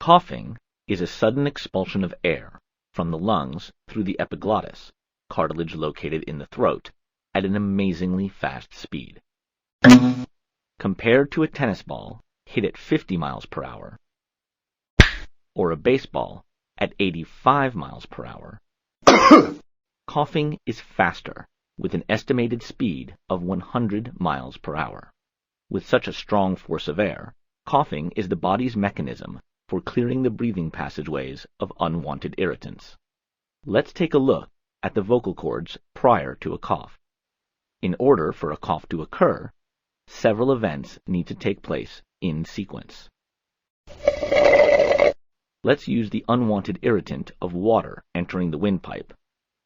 Coughing is a sudden expulsion of air from the lungs through the epiglottis, cartilage located in the throat, at an amazingly fast speed. Compared to a tennis ball hit at 50 miles per hour, or a baseball at 85 miles per hour, coughing is faster, with an estimated speed of 100 miles per hour. With such a strong force of air, coughing is the body's mechanism for clearing the breathing passageways of unwanted irritants. Let's take a look at the vocal cords prior to a cough. In order for a cough to occur, several events need to take place in sequence. Let's use the unwanted irritant of water entering the windpipe,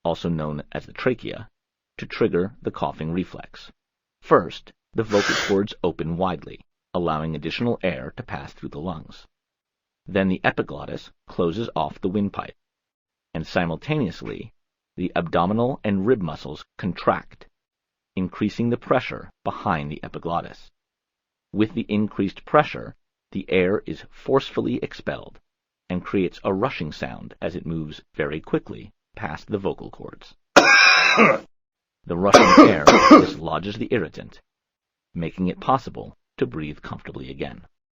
also known as the trachea, to trigger the coughing reflex. First, the vocal cords open widely, allowing additional air to pass through the lungs. Then the epiglottis closes off the windpipe, and simultaneously, the abdominal and rib muscles contract, increasing the pressure behind the epiglottis. With the increased pressure, the air is forcefully expelled and creates a rushing sound as it moves very quickly past the vocal cords. The rushing air dislodges the irritant, making it possible to breathe comfortably again.